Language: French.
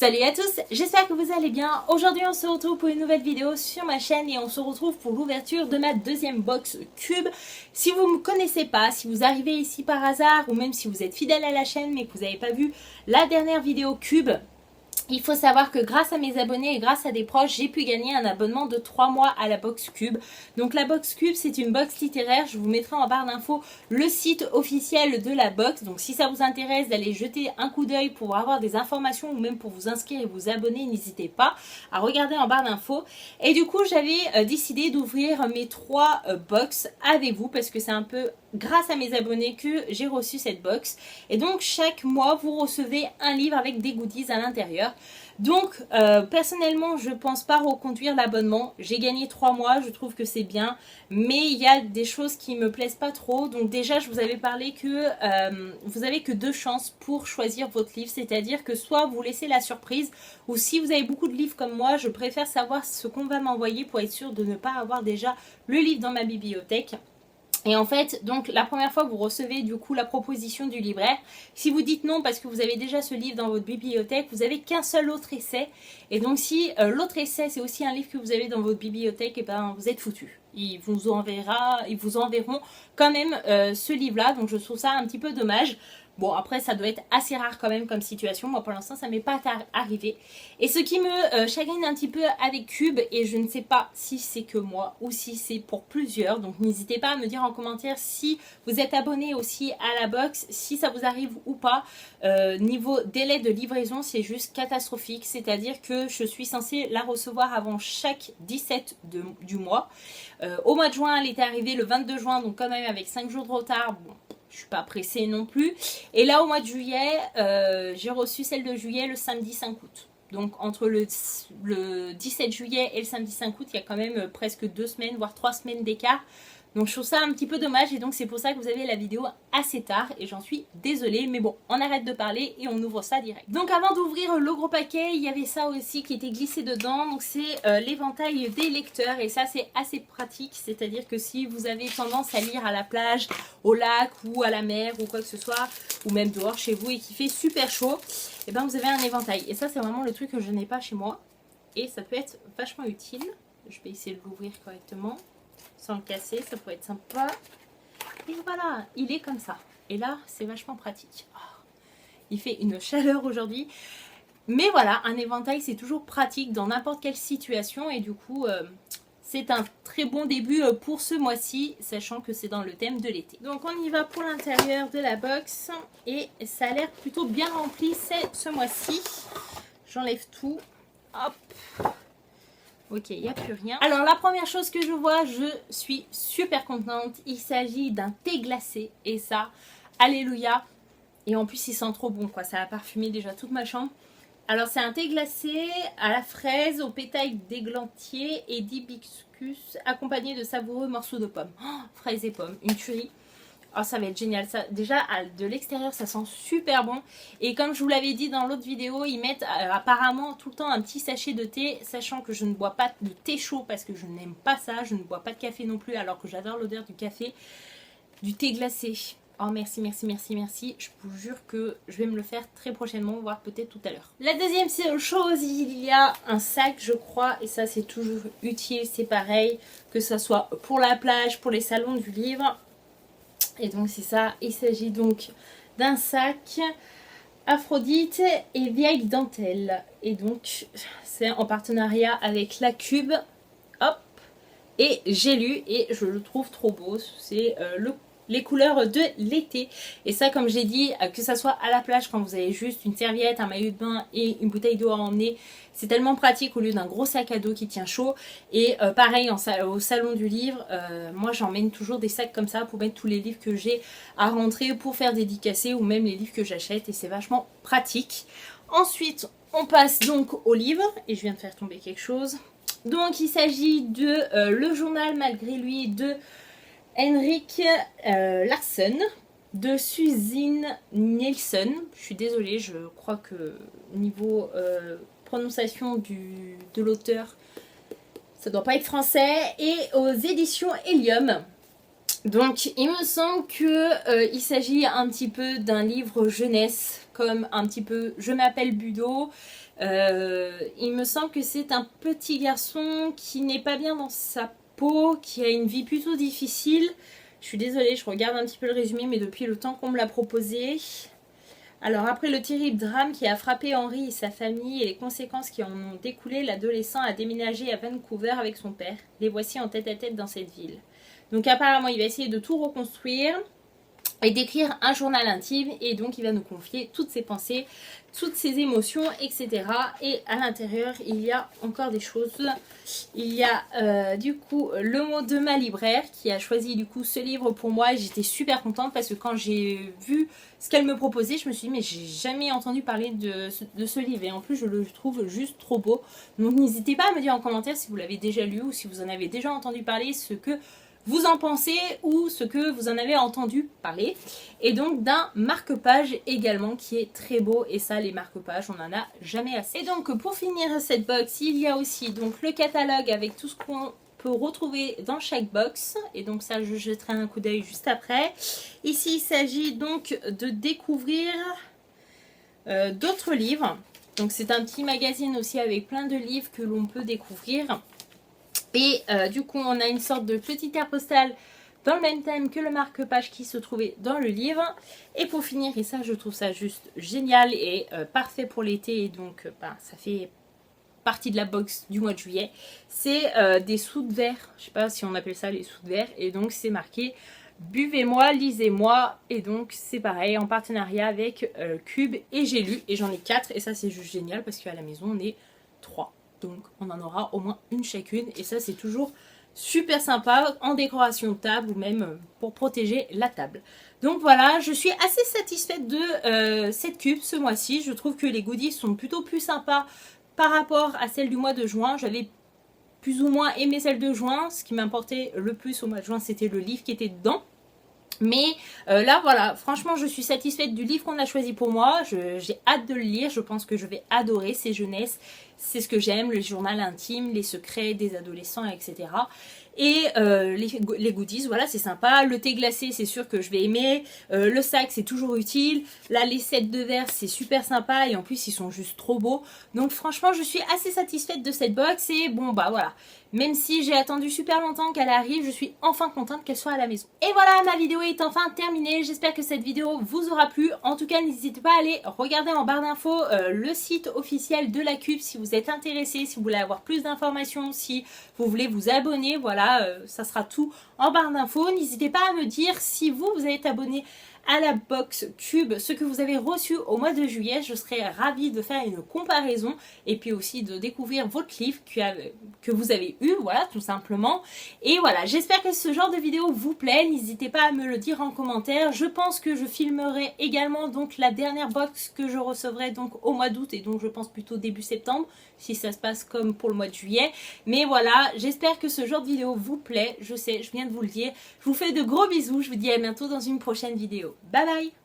Salut à tous, j'espère que vous allez bien. Aujourd'hui on se retrouve pour une nouvelle vidéo sur ma chaîne et on se retrouve pour l'ouverture de ma deuxième box Cube. Si vous ne me connaissez pas, si vous arrivez ici par hasard ou même si vous êtes fidèle à la chaîne mais que vous n'avez pas vu la dernière vidéo Cube, il faut savoir que grâce à mes abonnés et grâce à des proches, j'ai pu gagner un abonnement de 3 mois à la box Cube. Donc la box Cube, c'est une box littéraire. Je vous mettrai en barre d'infos le site officiel de la box. Donc si ça vous intéresse d'aller jeter un coup d'œil pour avoir des informations ou même pour vous inscrire et vous abonner, n'hésitez pas à regarder en barre d'infos. Et du coup, j'avais décidé d'ouvrir mes 3 box avec vous parce que c'est un peu grâce à mes abonnés que j'ai reçu cette box. Et donc chaque mois, vous recevez un livre avec des goodies à l'intérieur. Donc personnellement je pense pas reconduire l'abonnement. J'ai gagné 3 mois, je trouve que c'est bien, mais il y a des choses qui me plaisent pas trop. Donc déjà je vous avais parlé que vous avez que 2 chances pour choisir votre livre, c'est-à-dire que soit vous laissez la surprise, ou si vous avez beaucoup de livres comme moi, je préfère savoir ce qu'on va m'envoyer pour être sûr de ne pas avoir déjà le livre dans ma bibliothèque. Et en fait, donc la première fois vous recevez du coup la proposition du libraire. Si vous dites non parce que vous avez déjà ce livre dans votre bibliothèque, vous n'avez qu'un seul autre essai. Et donc si l'autre essai c'est aussi un livre que vous avez dans votre bibliothèque, et ben vous êtes foutu. Ils vous enverront quand même ce livre-là. Donc je trouve ça un petit peu dommage. Bon, après, ça doit être assez rare quand même comme situation. Moi, pour l'instant, ça ne m'est pas arrivé. Et ce qui me chagrine un petit peu avec Cube, et je ne sais pas si c'est que moi ou si c'est pour plusieurs. Donc, n'hésitez pas à me dire en commentaire si vous êtes abonné aussi à la box, si ça vous arrive ou pas. Niveau délai de livraison, c'est juste catastrophique. C'est-à-dire que je suis censée la recevoir avant chaque 17 du mois. Au mois de juin, elle était arrivée le 22 juin, donc quand même avec 5 jours de retard. Bon, je suis pas pressée non plus. Et là, au mois de juillet, j'ai reçu celle de juillet le samedi 5 août. Donc, entre le 17 juillet et le samedi 5 août, il y a quand même presque 2 semaines, voire 3 semaines d'écart. Donc, je trouve ça un petit peu dommage. Et donc, c'est pour ça que vous avez la vidéo assez tard. Et j'en suis désolée. Mais bon, on arrête de parler et on ouvre ça direct. Donc, avant d'ouvrir le gros paquet, il y avait ça aussi qui était glissé dedans. Donc, c'est l'éventail des lecteurs. Et ça, c'est assez pratique. C'est-à-dire que si vous avez tendance à lire à la plage, au lac ou à la mer ou quoi que ce soit, ou même dehors chez vous et qu'il fait super chaud, et ben vous avez un éventail. Et ça, c'est vraiment le truc que je n'ai pas chez moi. Et ça peut être vachement utile. Je vais essayer de l'ouvrir correctement sans le casser, ça pourrait être sympa. Et voilà, il est comme ça. Et là, c'est vachement pratique. Oh, il fait une chaleur aujourd'hui. Mais voilà, un éventail, c'est toujours pratique dans n'importe quelle situation. Et du coup, c'est un très bon début pour ce mois-ci, sachant que c'est dans le thème de l'été. Donc on y va pour l'intérieur de la box. Et ça a l'air plutôt bien rempli ce mois-ci. J'enlève tout. Hop. Ok, il n'y a plus rien. Alors la première chose que je vois, je suis super contente. Il s'agit d'un thé glacé. Et ça, alléluia. Et en plus, il sent trop bon, quoi. Ça a parfumé déjà toute ma chambre. Alors c'est un thé glacé à la fraise, au pétales d'églantier et d'hibiscus, accompagné de savoureux morceaux de pommes. Oh, fraises et pommes, une tuerie. Oh, ça va être génial. Ça, déjà, de l'extérieur, ça sent super bon. Et comme je vous l'avais dit dans l'autre vidéo, ils mettent apparemment tout le temps un petit sachet de thé, sachant que je ne bois pas de thé chaud parce que je n'aime pas ça. Je ne bois pas de café non plus, alors que j'adore l'odeur du café. Du thé glacé. Oh, merci, merci, merci, merci. Je vous jure que je vais me le faire très prochainement, voire peut-être tout à l'heure. La deuxième chose, il y a un sac, je crois, et ça, c'est toujours utile. C'est pareil, que ce soit pour la plage, pour les salons du livre. Et donc c'est ça, il s'agit donc d'un sac Aphrodite et vieille dentelle. Et donc c'est en partenariat avec la Cube. Hop. Et j'ai lu et je le trouve trop beau. C'est les couleurs de l'été. Et ça, comme j'ai dit, que ça soit à la plage quand vous avez juste une serviette, un maillot de bain et une bouteille d'eau à emmener, c'est tellement pratique au lieu d'un gros sac à dos qui tient chaud. Et pareil, au salon du livre, moi j'emmène toujours des sacs comme ça pour mettre tous les livres que j'ai à rentrer pour faire dédicacer ou même les livres que j'achète. Et c'est vachement pratique. Ensuite, on passe donc au livre. Et je viens de faire tomber quelque chose. Donc il s'agit de Le journal malgré lui de Henrik Larsson, de Suzine Nielsen. Je suis désolée, je crois que niveau prononciation de l'auteur, ça doit pas être français. Et aux éditions Helium. Donc il me semble que il s'agit un petit peu d'un livre jeunesse, comme un petit peu Je m'appelle Budo. Il me semble que c'est un petit garçon qui n'est pas bien dans sa peau, qui a une vie plutôt difficile. Je suis désolée, je regarde un petit peu le résumé, mais depuis le temps qu'on me l'a proposé. Alors après le terrible drame qui a frappé Henry et sa famille et les conséquences qui en ont découlé, l'adolescent a déménagé à Vancouver avec son père. Les voici en tête à tête dans cette ville. Donc apparemment il va essayer de tout reconstruire et d'écrire un journal intime, et donc il va nous confier toutes ses pensées, toutes ses émotions, etc. Et à l'intérieur il y a encore des choses. Il y a du coup le mot de ma libraire qui a choisi du coup ce livre pour moi, et j'étais super contente parce que quand j'ai vu ce qu'elle me proposait, je me suis dit mais j'ai jamais entendu parler de ce livre, et en plus je le trouve juste trop beau. Donc n'hésitez pas à me dire en commentaire si vous l'avez déjà lu ou si vous en avez déjà entendu parler, ce que vous en pensez ou ce que vous en avez entendu parler. Et donc d'un marque-page également qui est très beau, et ça les marque-pages on en a jamais assez. Et donc pour finir cette box, il y a aussi donc le catalogue avec tout ce qu'on peut retrouver dans chaque box, et donc ça je jetterai un coup d'œil juste après. Ici il s'agit donc de découvrir d'autres livres. Donc c'est un petit magazine aussi avec plein de livres que l'on peut découvrir. Et du coup on a une sorte de petite carte postale dans le même thème que le marque-page qui se trouvait dans le livre. Et pour finir, et ça je trouve ça juste génial et parfait pour l'été, et donc ça fait partie de la box du mois de juillet, c'est des sous de verre, je sais pas si on appelle ça les sous de verre, et donc c'est marqué buvez-moi, lisez-moi, et donc c'est pareil en partenariat avec Cube et J'ai lu, et j'en ai 4, et ça c'est juste génial parce qu'à la maison on est 3. Donc on en aura au moins une chacune, et ça c'est toujours super sympa en décoration de table ou même pour protéger la table. Donc voilà, je suis assez satisfaite de cette cube ce mois-ci. Je trouve que les goodies sont plutôt plus sympas par rapport à celle du mois de juin. J'avais plus ou moins aimé celle de juin. Ce qui m'importait le plus au mois de juin, c'était le livre qui était dedans. Mais là voilà, franchement je suis satisfaite du livre qu'on a choisi pour moi. J'ai hâte de le lire, je pense que je vais adorer. C'est jeunesse, c'est ce que j'aime, le journal intime, les secrets des adolescents, etc. Et les goodies, voilà, c'est sympa. Le thé glacé, c'est sûr que je vais aimer. Le sac, c'est toujours utile. Là, les sets de verre, c'est super sympa. Et en plus, ils sont juste trop beaux. Donc franchement, je suis assez satisfaite de cette box. Et bon, bah voilà. Même si j'ai attendu super longtemps qu'elle arrive, je suis enfin contente qu'elle soit à la maison. Et voilà, ma vidéo est enfin terminée. J'espère que cette vidéo vous aura plu. En tout cas, n'hésitez pas à aller regarder en barre d'infos le site officiel de la Cube si vous êtes intéressé, si vous voulez avoir plus d'informations, si vous voulez vous abonner. Voilà, ça sera tout en barre d'infos. N'hésitez pas à me dire si vous êtes abonné à la box Cube, ce que vous avez reçu au mois de juillet. Je serais ravie de faire une comparaison et puis aussi de découvrir votre livre que vous avez eu, voilà, tout simplement. Et voilà, j'espère que ce genre de vidéo vous plaît. N'hésitez pas à me le dire en commentaire. Je pense que je filmerai également donc la dernière box que je recevrai donc au mois d'août, et donc je pense plutôt début septembre si ça se passe comme pour le mois de juillet. Mais voilà, j'espère que ce genre de vidéo vous plaît. Je sais, je viens de vous le dire. Je vous fais de gros bisous. Je vous dis à bientôt dans une prochaine vidéo. Bye bye!